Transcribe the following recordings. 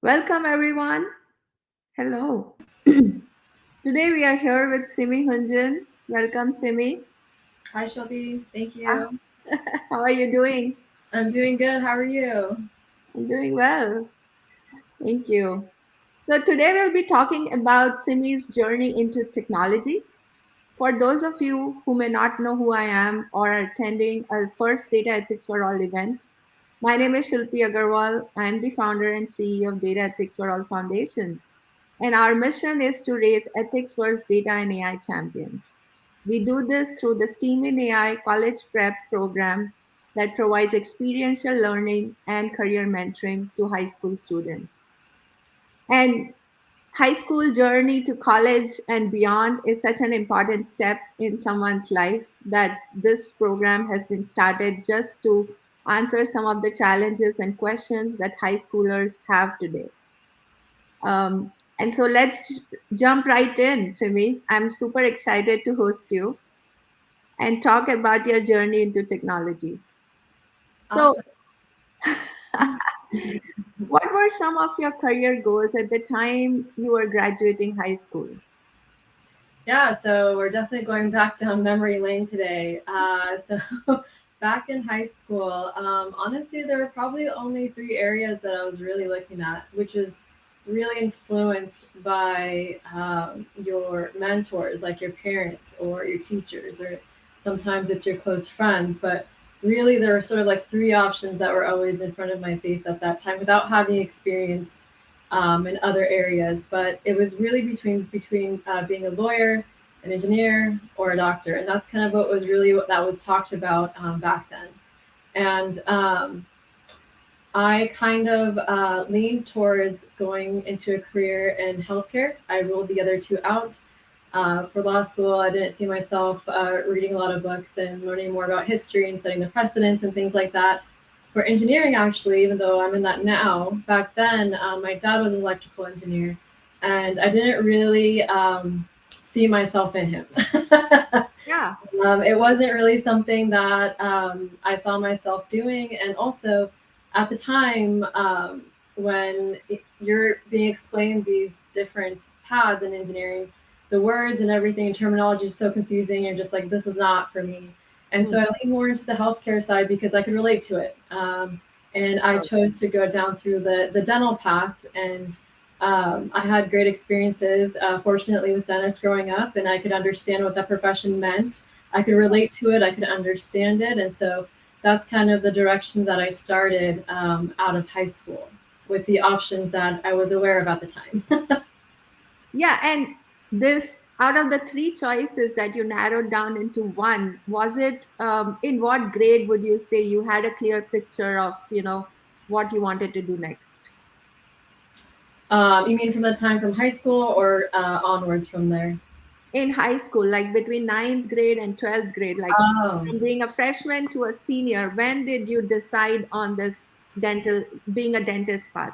Welcome, everyone. Hello. Today we are here with Simi Hunjan. Welcome, Simi. Hi, Shelby. Thank Ah, you. How are you doing? I'm doing good. How are you? I'm doing well. Thank you. So, today we'll be talking about Simi's journey into technology. For those of you who may not know who I am or are attending a first Data Ethics for All event, my name is Shilpi Agarwal. I'm the founder and CEO of DataEthics4All Foundation. And our mission is to raise ethics first data and AI champions. We do this through the STEAM in AI college prep program that provides experiential learning and career mentoring to high school students. And high school journey to college and beyond is such an important step in someone's life that this program has been started just to answer some of the challenges and questions that high schoolers have today. And so let's jump right in, Simi. I'm super excited to host you and talk about your journey into technology. So, Awesome. what were some of your career goals at the time you were graduating high school? Yeah, so we're definitely going back down memory lane today. So back in high school, honestly, there were probably only three areas that I was really looking at, which was really influenced by your mentors, like your parents or your teachers, or sometimes it's your close friends. But really, there were sort of like three options that were always in front of my face at that time without having experience in other areas. But it was really between being a lawyer, an engineer, or a doctor, and that's kind of what was really what that was talked about back then. And I kind of leaned towards going into a career in healthcare. I ruled the other two out. For law school, I didn't see myself reading a lot of books and learning more about history and setting the precedents and things like that. For engineering, actually, even though I'm in that now, back then, my dad was an electrical engineer, and I didn't really see myself in him. Yeah. It wasn't really something that I saw myself doing. And also, at the time, when you're being explained these different paths in engineering, the words and everything and terminology is so confusing. You're just like, this is not for me. And so I leaned more into the healthcare side because I could relate to it. And I chose to go down through the dental path. And I had great experiences, fortunately, with dentists growing up, and I could understand what that profession meant. I could relate to it, I could understand it. And so that's kind of the direction that I started out of high school with the options that I was aware of at the time. Yeah. And this, out of the three choices that you narrowed down into one, was it in what grade would you say you had a clear picture of, what you wanted to do next? You mean from the time from high school or onwards from there? In high school, like between ninth grade and 12th grade, like Oh, from being a freshman to a senior, when did you decide on this being a dentist path?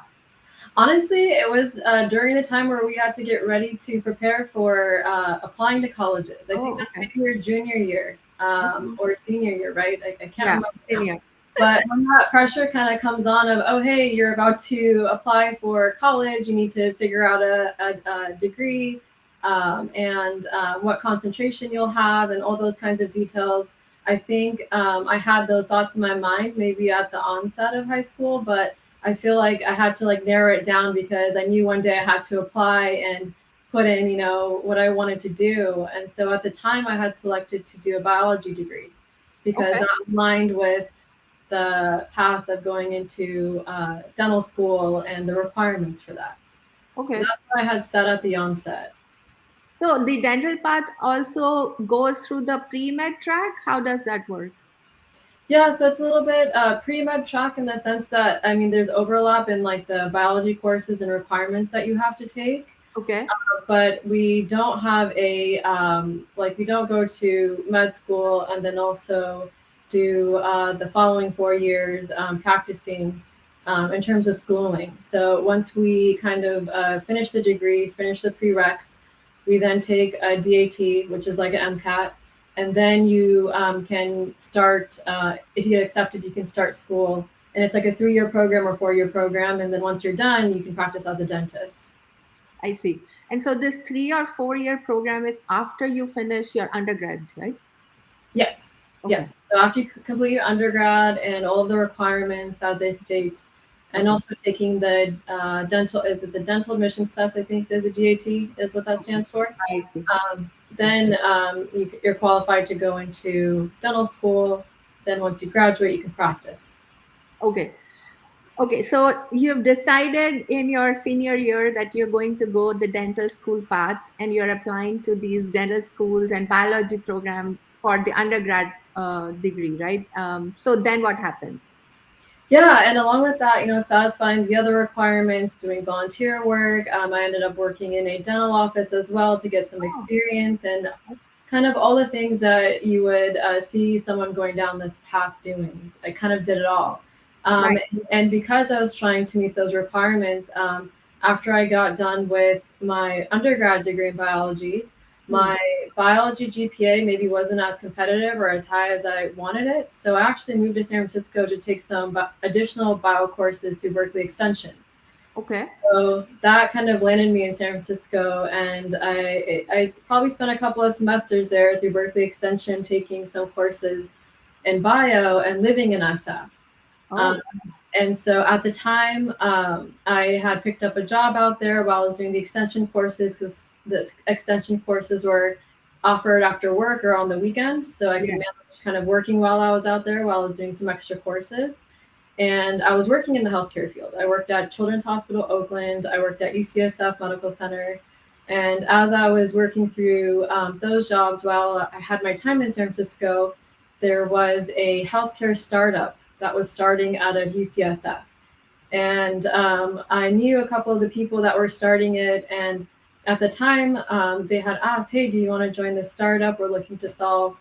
honestly, it was during the time where we had to get ready to prepare for applying to colleges. I think Oh, that's okay. maybe your junior year Mhm. or senior year, right? I can't Yeah, remember now. senior. But when that pressure kind of comes on of, oh, hey, you're about to apply for college, you need to figure out a degree and what concentration you'll have and all those kinds of details. I think I had those thoughts in my mind maybe at the onset of high school, but I feel like I had to like narrow it down because I knew one day I had to apply, and put in, what I wanted to do. And so at the time, I had selected to do a biology degree because Okay. that aligned with the path of going into dental school and the requirements for that. So Okay. that's what I had set at the onset. So the dental path also goes through the pre-med track. How does that work? Yeah, so it's a little bit pre-med track in the sense that, I mean, there's overlap in like the biology courses and requirements that you have to take, Okay. but we don't have we don't go to med school and then also do the following 4 years practicing in terms of schooling. So once we kind of finish the degree, finish the prereqs, we then take a DAT, which is like an MCAT, and then you can start, if you get accepted, you can start school. And it's like a 3 year program or 4 year program. And then once you're done, you can practice as a dentist. I see. And so this 3 or 4 year program is after you finish your undergrad, right? Yes, Okay. yes. So after you complete your undergrad and all of the requirements as they state, and Okay. also taking the dental, is it the dental admissions test? I think there's a DAT, is what that Okay. stands for. I see. Then you're qualified to go into dental school. Then once you graduate, you can practice. Okay. Okay. So you've decided in your senior year that you're going to go the dental school path and you're applying to these dental schools and biology program for the undergrad degree, right? So then what happens? Yeah, and along with that, satisfying the other requirements, doing volunteer work. I ended up working in a dental office as well to get some Oh, experience and kind of all the things that you would see someone going down this path doing. I kind of did it all. right. And because I was trying to meet those requirements, after I got done with my undergrad degree in biology, Hmm. my biology GPA maybe wasn't as competitive or as high as I wanted it. So I actually moved to San Francisco to take some additional bio courses through Berkeley Extension. Okay. So that kind of landed me in San Francisco, and I probably spent a couple of semesters there through Berkeley Extension taking some courses in bio and living in SF. Um, Oh, and so at the time, I had picked up a job out there while I was doing the extension courses because the extension courses were offered after work or on the weekend. So I could yeah. manage kind of working while I was out there while I was doing some extra courses. And I was working in the healthcare field. I worked at Children's Hospital Oakland. I worked at UCSF Medical Center. And as I was working through those jobs while I had my time in San Francisco, there was a healthcare startup that was starting out of UCSF. And I knew a couple of the people that were starting it. And at the time, they had asked, hey, do you want to join this startup? We're looking to solve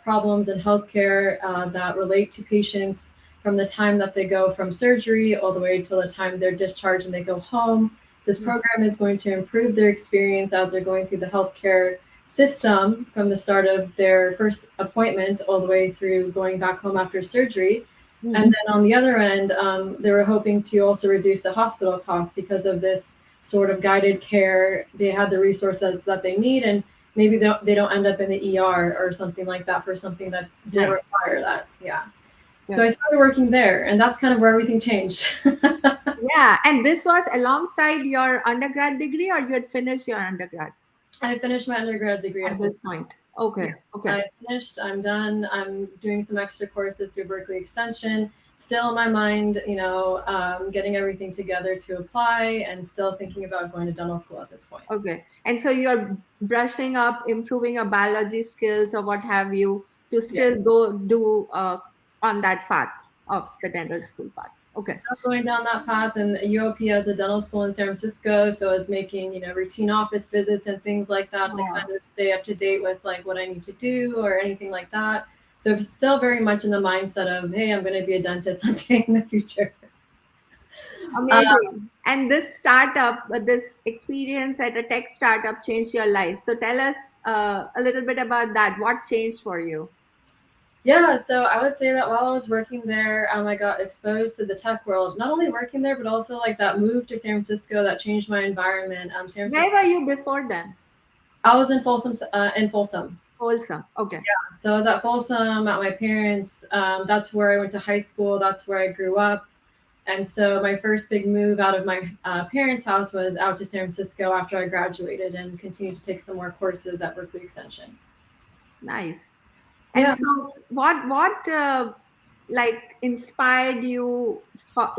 problems in healthcare that relate to patients from the time that they go from surgery all the way till the time they're discharged and they go home. This Hmm. program is going to improve their experience as they're going through the healthcare system from the start of their first appointment all the way through going back home after surgery. And Hmm. then on the other end, they were hoping to also reduce the hospital costs because of this sort of guided care. They had the resources that they need, and maybe they don't end up in the ER or something like that for something that didn't Right. require that. Yeah. So Yeah. I started working there, and that's kind of where everything changed. Yeah. And this was alongside your undergrad degree, or you had finished your undergrad I finished my undergrad degree at at this this point. point? Yeah, Okay. Okay. I finished. I'm done. I'm doing some extra courses through Berkeley Extension. Still in my mind, getting everything together to apply, and still thinking about going to dental school at this point. Okay. And so you're brushing up, improving your biology skills or what have you to Yeah. still go do on that path of the dental school path. Okay. Still going down that path, and UOP has a dental school in San Francisco, so I was making routine office visits and things like that to Wow. kind of stay up to date with like what I need to do or anything like that. So it's still very much in the mindset of, hey, I'm going to be a dentist someday in the future. Uh, Amazing. And this startup, this experience at a tech startup changed your life. So tell us a little bit about that. What changed for you? Yeah, so I would say that while I was working there, I got exposed to the tech world. Not only working there, but also like that move to San Francisco that changed my environment. San Where Francisco. were you before then? I was in Folsom. In Folsom. Wholesome. Okay. So I was at Folsom at my parents. That's where I went to high school. That's where I grew up. And so my first big move out of my parents' house was out to San Francisco after I graduated and continued to take some more courses at Berkeley Extension. Nice. And Yeah. so, what like inspired you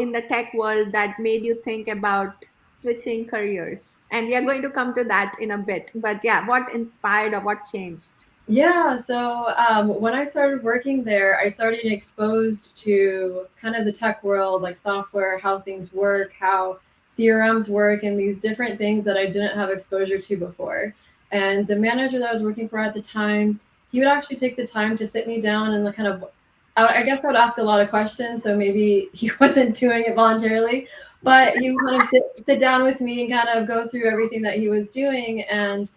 in the tech world that made you think about switching careers? And we are going to come to that in a bit. But yeah, what inspired or what changed? Yeah, so when I started working there, I started exposed to kind of the tech world, like software, how things work, how CRMs work, and these different things that I didn't have exposure to before. And the manager that I was working for at the time, he would actually take the time to sit me down and kind of, I guess I would ask a lot of questions, so maybe he wasn't doing it voluntarily, but he would kind of sit down with me and kind of go through everything that he was doing. And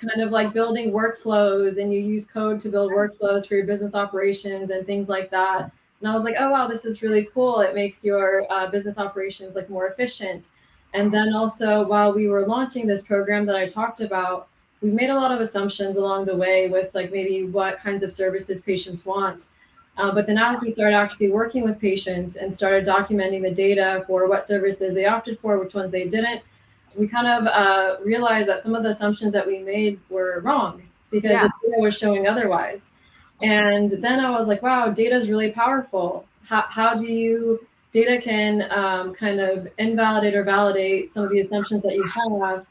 kind of like building workflows, and you use code to build workflows for your business operations and things like that. And I was like, oh wow, this is really cool. It makes your business operations like more efficient. And then also while we were launching this program that I talked about, we made a lot of assumptions along the way with like maybe what kinds of services patients want. But then as we started actually working with patients and started documenting the data for what services they opted for, which ones they didn't, we kind of realized that some of the assumptions that we made were wrong because Yeah, the data was showing otherwise. And then I was like, wow, data is really powerful. How do you, data can kind of invalidate or validate some of the assumptions that you have.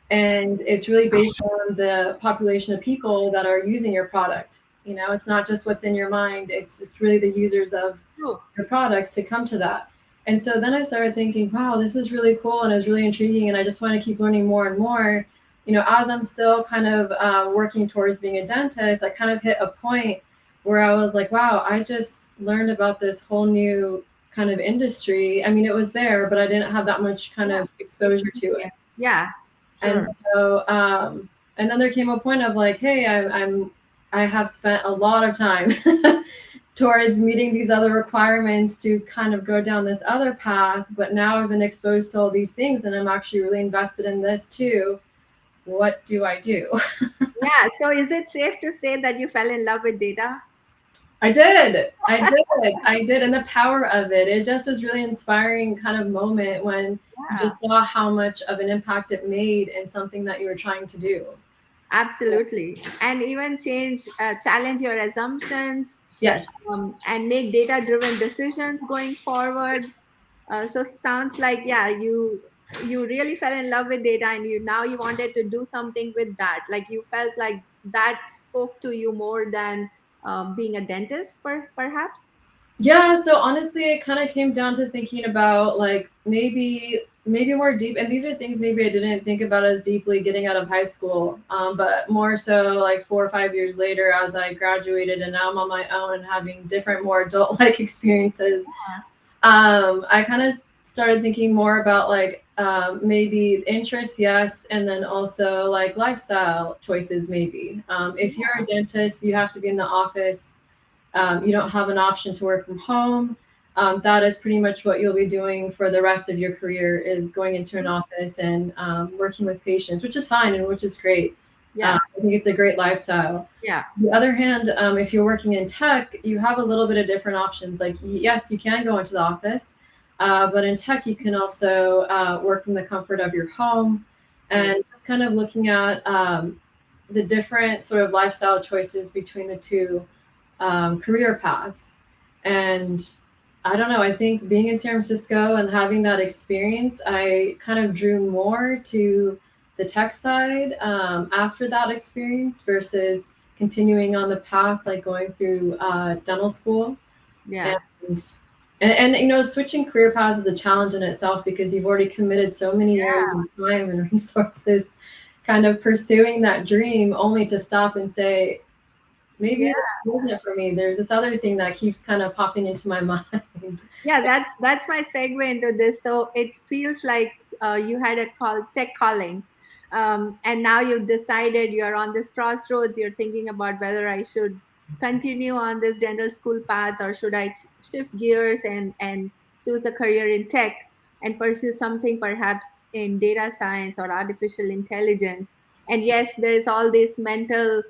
And it's really based on the population of people that are using your product. You know, it's not just what's in your mind, it's really the users of true. your products to come to that. And so then I started thinking, wow, this is really cool and it was really intriguing. And I just want to keep learning more and more. You know, as I'm still kind of working towards being a dentist, I kind of hit a point where I was like, wow, I just learned about this whole new kind of industry. I mean, it was there, but I didn't have that much kind Yeah, of exposure to it. yeah, And sure. so, and then there came a point of like, hey, I have spent a lot of time towards meeting these other requirements to kind of go down this other path. But now I've been exposed to all these things and I'm actually really invested in this too. What do I do? Yeah. So, is it safe to say that you fell in love with data? I did. I did. I did. And the power of it, it just was really inspiring kind of moment when you Yeah, just saw how much of an impact it made in something that you were trying to do. absolutely. And even challenge your assumptions, Yes. and make data-driven decisions going forward. So sounds like, yeah, you really fell in love with data, and you wanted to do something with that. Like you felt like that spoke to you more than being a dentist, perhaps. Yeah, so honestly, it kind of came down to thinking about like maybe more deep, and these are things maybe I didn't think about as deeply getting out of high school, but more so like 4 or 5 years later as I graduated and now I'm on my own and having different, more adult-like experiences. I kind of started thinking more about like maybe interests, yes, and then also like lifestyle choices, maybe. If you're a dentist, you have to be in the office. You don't have an option to work from home. That is pretty much what you'll be doing for the rest of your career is going into an office and working with patients, which is fine and which is great. Yeah, I think it's a great lifestyle. yeah, On the other hand, if you're working in tech, you have a little bit of different options. Like, yes, you can go into the office, but in tech, you can also work from the comfort of your home right. and just kind of looking at the different sort of lifestyle choices between the two career paths. And I don't know, I think being in San Francisco and having that experience, I kind of drew more to the tech side after that experience versus continuing on the path like going through dental school. Yeah, And, you know, switching career paths is a challenge in itself because you've already committed so many years yeah, of time and resources kind of pursuing that dream only to stop and say, maybe yeah. this isn't it for me. There's this other thing that keeps kind of popping into my mind. Yeah, that's my segue into this. So it feels like you had a tech calling, and now you've decided you're on this crossroads. You're thinking about whether I should continue on this dental school path, or should I shift gears and choose a career in tech and pursue something perhaps in data science or artificial intelligence. And yes, there's all this mental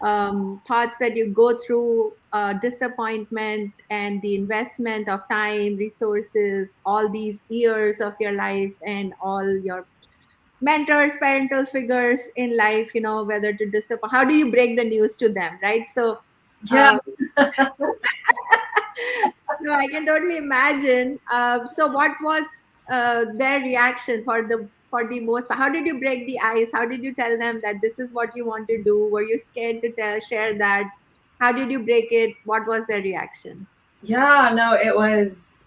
thoughts that you go through, disappointment and the investment of time, resources, all these years of your life, and all your mentors, parental figures in life, whether to disappoint, how do you break the news to them, right? So, Yeah. uh, no, I can totally imagine. So, what was their reaction for the most? How did you break the ice? How did you tell them that this is what you want to do? Were you scared to share that? How did you break it? What was their reaction? Yeah, no, it was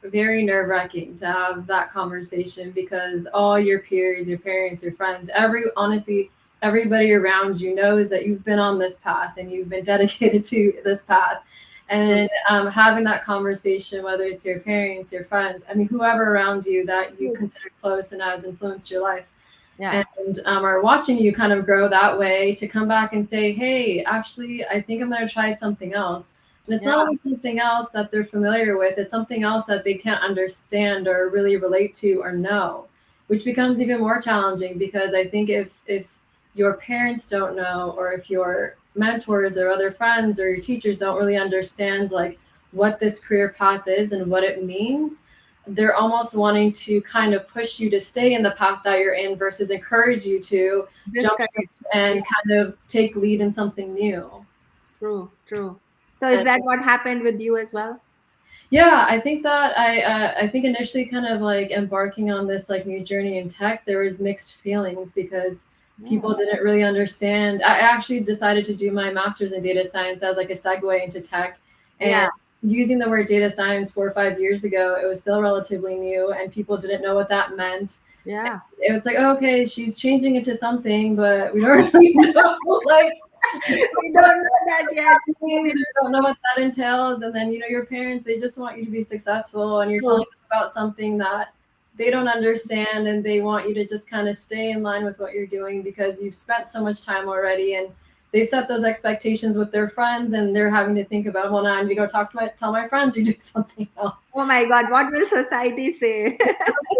very nerve wracking to have that conversation because all your peers, your parents, your friends, honestly, everybody around you knows that you've been on this path and you've been dedicated to this path. True. And having that conversation, whether it's your parents, your friends, I mean, whoever around you that you True. consider close and has influenced your life Yeah. and are watching you kind of grow that way to come back and say, hey, actually, I think I'm going to try something else. And it's Yeah. not always something else that they're familiar with, it's something else that they can't understand or really relate to or know, which becomes even more challenging because I think if your parents don't know, or if your mentors or other friends or your teachers don't really understand like what this career path is and what it means, they're almost wanting to kind of push you to stay in the path that you're in versus encourage you to jump ship Discourage. and Yeah. kind of take lead in something new. True. True. So, is And that what happened with you as well? yeah, I think that I think initially kind of like embarking on this like new journey in tech, there was mixed feelings because Yeah. people didn't really understand. I actually decided to do my master's in data science as like a segue into tech, and Yeah. using the word data science 4 or 5 years ago, it was still relatively new, and people didn't know what that meant. Yeah. It was like, okay, she's changing it to something, but we don't really know like We don't know that yet. that means, you don't know what that entails. And then, your parents, they just want you to be successful, and you're True. telling them about something that they don't understand, and they want you to just kind of stay in line with what you're doing because you've spent so much time already, and they've set those expectations with their friends, and they're having to think about, well, now I need to go tell my friends you're doing something else. Oh my God, what will society say?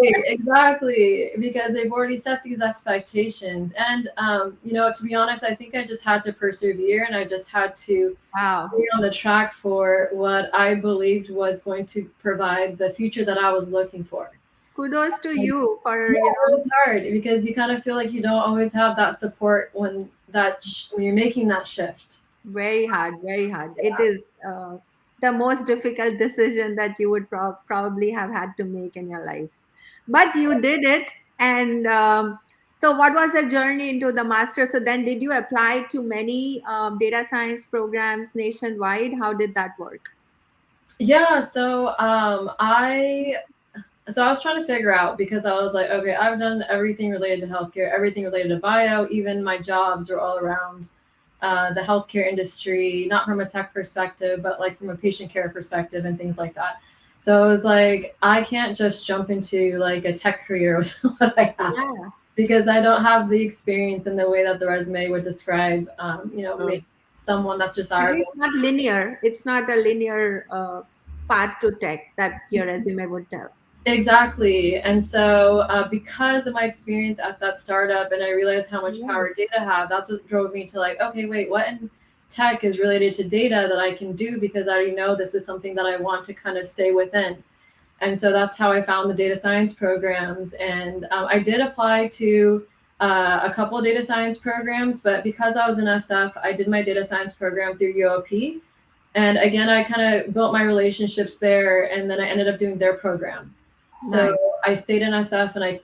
Exactly, because they've already set these expectations. And, to be honest, I think I just had to persevere, and I just had to Wow. stay on the track for what I believed was going to provide the future that I was looking for. Kudos to And you for, yeah, it was hard because you kind of feel like you don't always have that support when when you're making that shift. very hard, very hard. It is the most difficult decision that you would probably have had to make in your life. But you did it. And so, what was the journey into the master? So, then did you apply to many data science programs nationwide? How did that work? Yeah, so I was trying to figure out because I was like, okay, I've done everything related to healthcare, everything related to bio, even my jobs are all around the healthcare industry, not from a tech perspective, but like from a patient care perspective and things like that. So I was like, I can't just jump into like a tech career with what I have Yeah. because I don't have the experience in the way that the resume would describe, So, someone that's maybe it's desirable. not linear. It's not a linear path to tech that your resume would tell. Exactly. And so, because of my experience at that startup, and I realized how much Yeah. power data have, that's what drove me to like, okay, wait, what in tech is related to data that I can do because I already know this is something that I want to kind of stay within. And so that's how I found the data science programs. And I did apply to a couple of data science programs, but because I was in SF, I did my data science program through UOP. And again, I kind of built my relationships there, and then I ended up doing their program. So Nice. I stayed in SF, and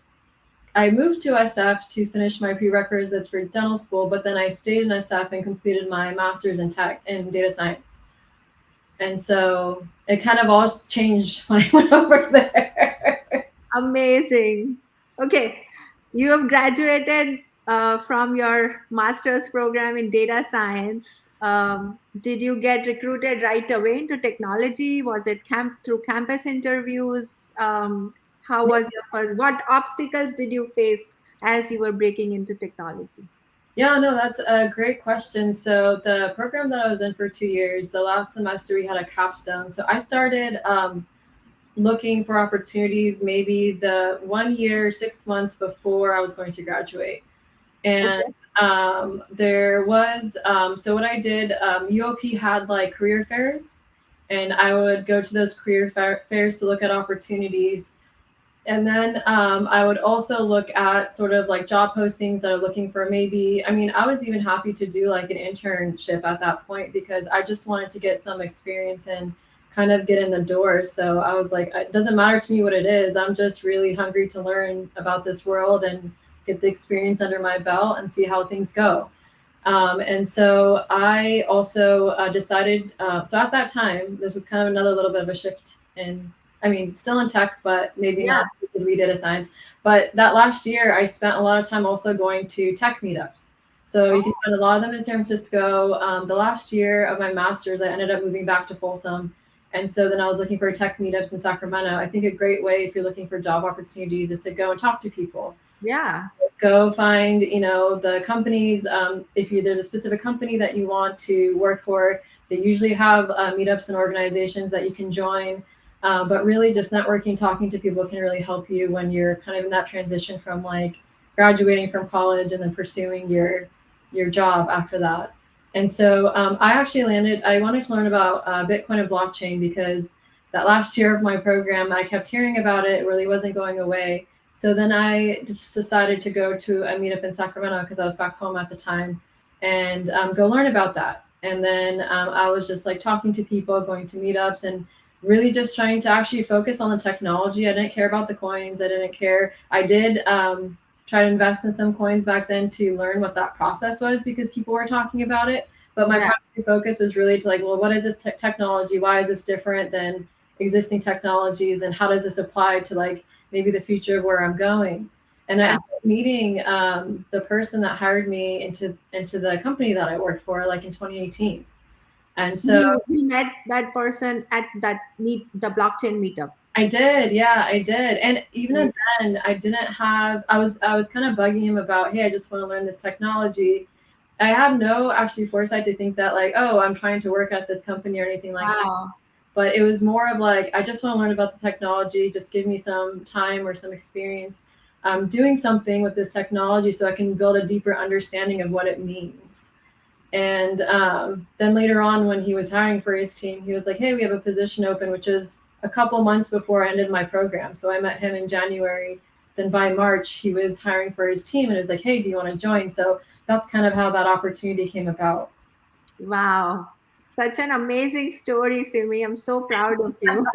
I moved to SF to finish my prerequisites for dental school, but then I stayed in SF and completed my master's in tech in data science. And so it kind of all changed when I went over there. Amazing. Okay. You have graduated from your master's program in data science. Did you get recruited right away into technology? Was it through campus interviews? How was your first? What obstacles did you face as you were breaking into technology? Yeah, no, that's a great question. So the program that I was in for 2 years, the last semester we had a capstone. So I started looking for opportunities maybe the 1 year, 6 months before I was going to graduate. And Okay. there was, so what I did, UOP had like career fairs, and I would go to those career fairs to look at opportunities. And then I would also look at sort of like job postings that are looking for maybe, I mean, I was even happy to do like an internship at that point because I just wanted to get some experience and kind of get in the door. So I was like, it doesn't matter to me what it is. I'm just really hungry to learn about this world and get the experience under my belt and see how things go. And so I also decided, so at that time, this was kind of another little bit of a shift in, I mean, still in tech, but maybe Yeah. not specifically data science. But that last year, I spent a lot of time also going to tech meetups. So you can Oh, find a lot of them in San Francisco. The last year of my master's, I ended up moving back to Folsom. And so then I was looking for tech meetups in Sacramento. I think a great way if you're looking for job opportunities is to go and talk to people. yeah. Go find, you know, the companies. If you, there's a specific company that you want to work for, they usually have meetups and organizations that you can join. But really just networking, talking to people can really help you when you're kind of in that transition from like graduating from college and then pursuing your job after that. And so I actually landed, I wanted to learn about Bitcoin and blockchain because that last year of my program, I kept hearing about it. It really wasn't going away. So then I just decided to go to a meetup in Sacramento because I was back home at the time and go learn about that. And then I was just like talking to people, going to meetups, and really just trying to actually focus on the technology. I didn't care about the coins. I didn't care. I did try to invest in some coins back then to learn what that process was because people were talking about it. But my Yeah. primary focus was really to like, well, what is this technology? Why is this different than existing technologies? And how does this apply to like maybe the future of where I'm going? And I Yeah. ended up meeting the person that hired me into the company that I worked for like in 2018. And so You met that person at that the blockchain meetup. I did, yeah, I did. And even Amazing. then, I didn't have. I was kind of bugging him about, hey, I just want to learn this technology. I had no actually foresight to think that like, oh, I'm trying to work at this company or anything like that. Wow. But it was more of like, I just want to learn about the technology. Just give me some time or some experience doing something with this technology so I can build a deeper understanding of what it means. And then later on, when he was hiring for his team, he was like, hey, we have a position open, which is a couple months before I ended my program. So I met him in January. Then by March, he was hiring for his team and was like, hey, do you want to join? So that's kind of how that opportunity came about. Wow. Such an amazing story, Simi. I'm so proud of you.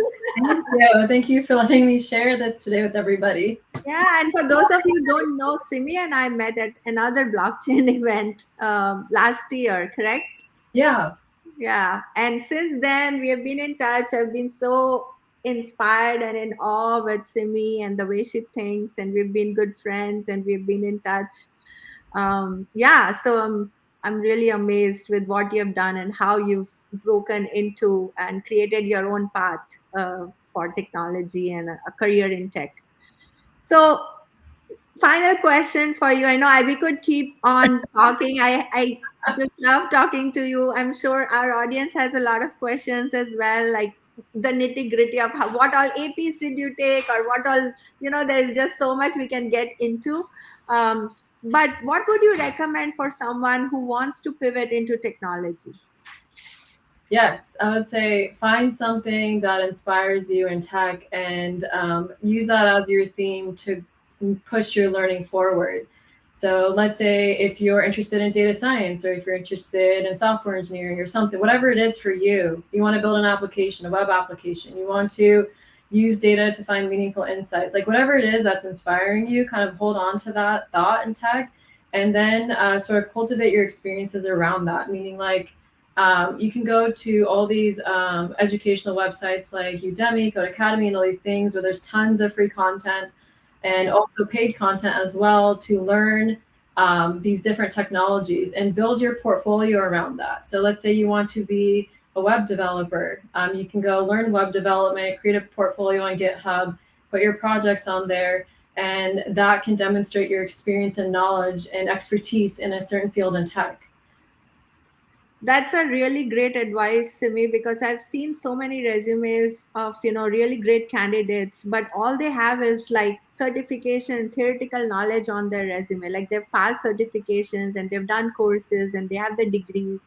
Thank you. Thank you for letting me share this today with everybody. Yeah, and for those of you who don't know, Simi and I met at another blockchain event last year, correct? Yeah. Yeah, and since then we have been in touch. I've been so inspired and in awe with Simi and the way she thinks, and we've been good friends and we've been in touch. Yeah, so I'm really amazed with what you have done and how you've broken into and created your own path for technology and a career in tech. So final question for you. I know we could keep on talking. I just love talking to you. I'm sure our audience has a lot of questions as well, like the nitty gritty of what all APs did you take, or what all, there's just so much we can get into. Um, but what would you recommend for someone who wants to pivot into technology? Yes, I would say find something that inspires you in tech and use that as your theme to push your learning forward. So let's say if you're interested in data science or if you're interested in software engineering or something, whatever it is for you, you want to build an application, a web application, you want to use data to find meaningful insights, like whatever it is that's inspiring you, kind of hold on to that thought in tech and then sort of cultivate your experiences around that, meaning like you can go to all these educational websites like Udemy, Code Academy, and all these things where there's tons of free content and Yeah. also paid content as well to learn these different technologies and build your portfolio around that. So let's say you want to be a web developer. You can go learn web development, create a portfolio on GitHub, put your projects on there, and that can demonstrate your experience and knowledge and expertise in a certain field in tech. That's a really great advice, Simi, because I've seen so many resumes of, really great candidates, but all they have is like certification, theoretical knowledge on their resume. Like they've passed certifications and they've done courses and they have the degree,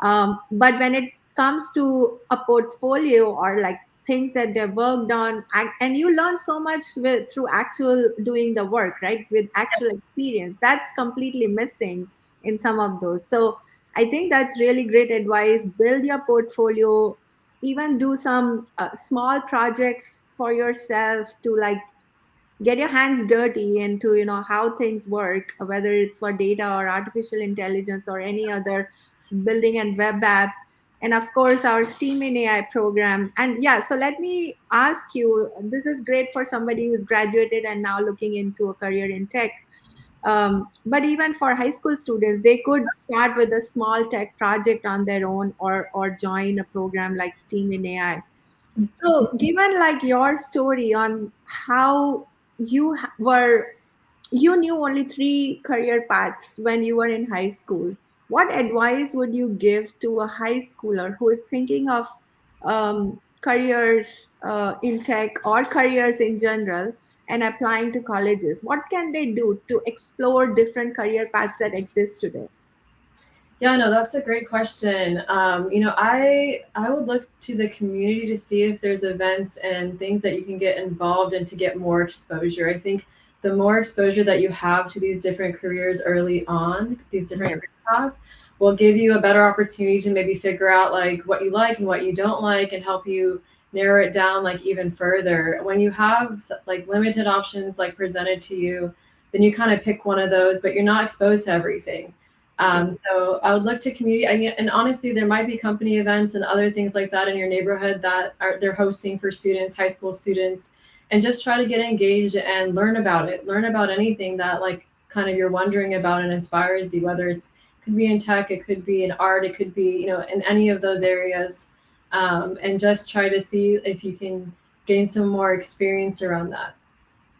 but when it comes to a portfolio or like things that they've worked on, and you learn so much through actual doing the work, right? With actual experience, that's completely missing in some of those. So I think that's really great advice. Build your portfolio, even do some small projects for yourself to like get your hands dirty into how things work, whether it's for data or artificial intelligence or any other building and web app. And of course our steam in AI program. And yeah, so let me ask you, this is great for somebody who's graduated and now looking into a career in tech, but even for high school students, they could start with a small tech project on their own, or join a program like steam in AI. So, given like your story on how were, you knew only three career paths when you were in high school, what advice would you give to a high schooler who is thinking of careers in tech or careers in general and applying to colleges? What can they do to explore different career paths that exist today? Yeah, no, that's a great question. I would look to the community to see if there's events and things that you can get involved in to get more exposure. I think the more exposure that you have to these different careers early on, these different career Yes. paths, will give you a better opportunity to maybe figure out like what you like and what you don't like, and help you narrow it down like even further. When you have like limited options like presented to you, then you kind of pick one of those, but you're not exposed to everything. So I would look to community, and honestly, there might be company events and other things like that in your neighborhood that are they're hosting for students, high school students, and just try to get engaged and learn about it. Learn about anything that like kind of you're wondering about and inspires you. Whether it's could be in tech, it could be in art, it could be in any of those areas, and just try to see if you can gain some more experience around that.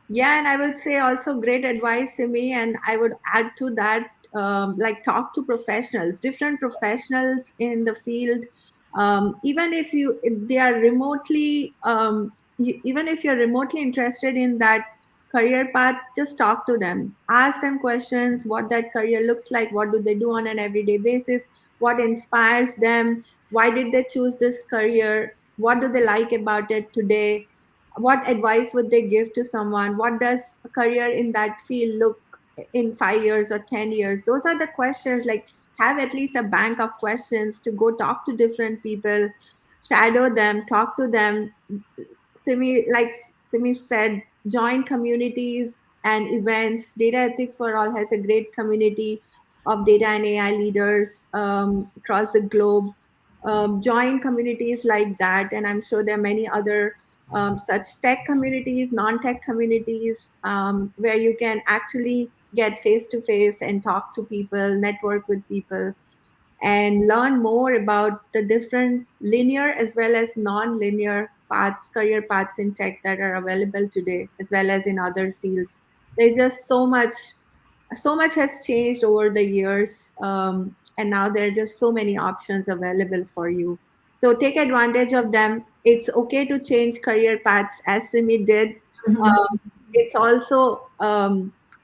Yeah, and I would say also great advice, Simi. And I would add to that, like talk to professionals, different professionals in the field. Even if they are remotely, even if you're remotely interested in that career path, just talk to them. Ask them questions, what that career looks like, what do they do on an everyday basis, what inspires them, why did they choose this career, what do they like about it today, what advice would they give to someone, what does a career in that field look in 5 years or 10 years. Those are the questions. Like, have at least a bank of questions to go talk to different people, shadow them, talk to them. Simi said, join communities and events. Data Ethics for All has a great community of data and AI leaders across the globe. Join communities like that, and I'm sure there are many other such tech communities, non-tech communities, where you can actually get face to face and talk to people, network with people, and learn more about the different linear as well as non-linear paths, career paths in tech that are available today, as well as in other fields. There's just so much has changed over the years, and now there are just so many options available for you. So take advantage of them. It's okay to change career paths, as Simi did. It's also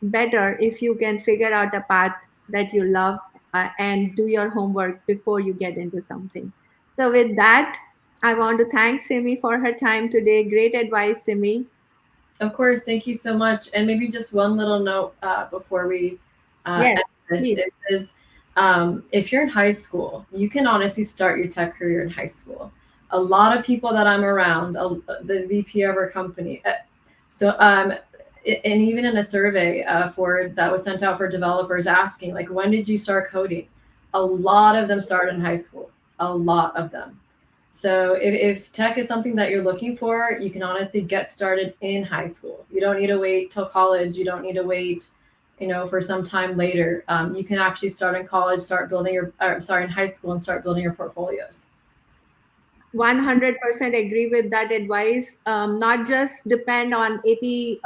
better if you can figure out a path that you love, and do your homework before you get into something. So, with that, I want to thank Simi for her time today. Great advice, Simi. Of course, thank you so much. And maybe just one little note before we end Yes, this please. is if you're in high school, you can honestly start your tech career in high school. A lot of people that I'm around, the VP of our company, so and even in a survey for that was sent out for developers asking like, when did you start coding? A lot of them started in high school. A lot of them. So if tech is something that you're looking for, you can honestly get started in high school. You don't need to wait till college. You don't need to wait, for some time later. You can actually start in college, start building sorry, in high school and start building your portfolios. 100% agree with that advice. Not just depend on AP,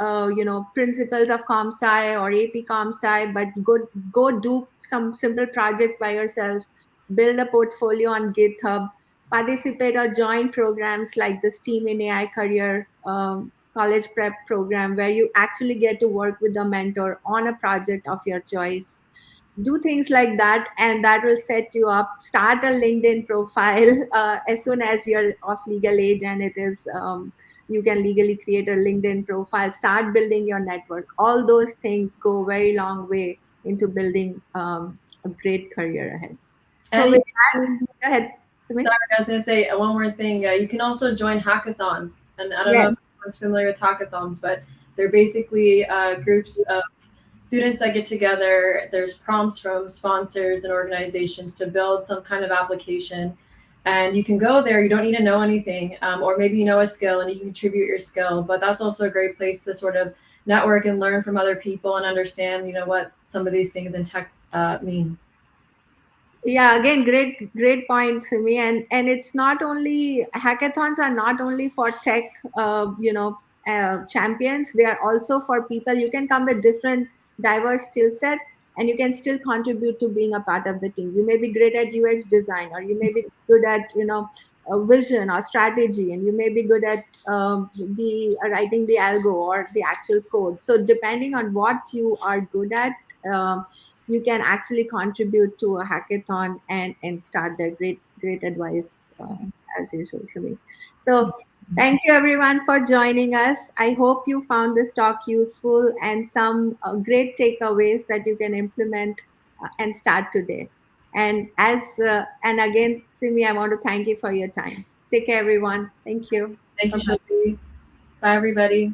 principles of ComSci or AP ComSci, but go do some simple projects by yourself. build a portfolio on GitHub, participate or join programs like the STEAM in AI career college prep program, where you actually get to work with a mentor on a project of your choice. Do things like that, and that will set you up. Start a LinkedIn profile as soon as you're of legal age, and it is you can legally create a LinkedIn profile. Start building your network. All those things go very long way into building a great career ahead. So And with that, go ahead, Sumi. sorry, I was going to say one more thing. You can also join hackathons. And I don't know if Yes. you're familiar with hackathons, but they're basically groups of students that get together. There's prompts from sponsors and organizations to build some kind of application. And you can go there. You don't need to know anything, or maybe you know a skill and you can contribute your skill. But that's also a great place to sort of network and learn from other people and understand, what some of these things in tech mean. Yeah, again, great point, Simi. And it's not only, hackathons are not only for tech champions. They are also for people. You can come with different diverse skill set, and you can still contribute to being a part of the team. You may be great at UX design, or you may be good at vision or strategy, and you may be good at the writing the algo or the actual code. So depending on what you are good at, um, you can actually contribute to a hackathon and start their great advice, as usual, Sumi. So thank you everyone for joining us. I hope you found this talk useful and some great takeaways that you can implement and start today. And again, Simi, I want to thank you for your time. Take care, everyone. Thank you. Thank Bye you, bye. Shilpi. Bye, everybody.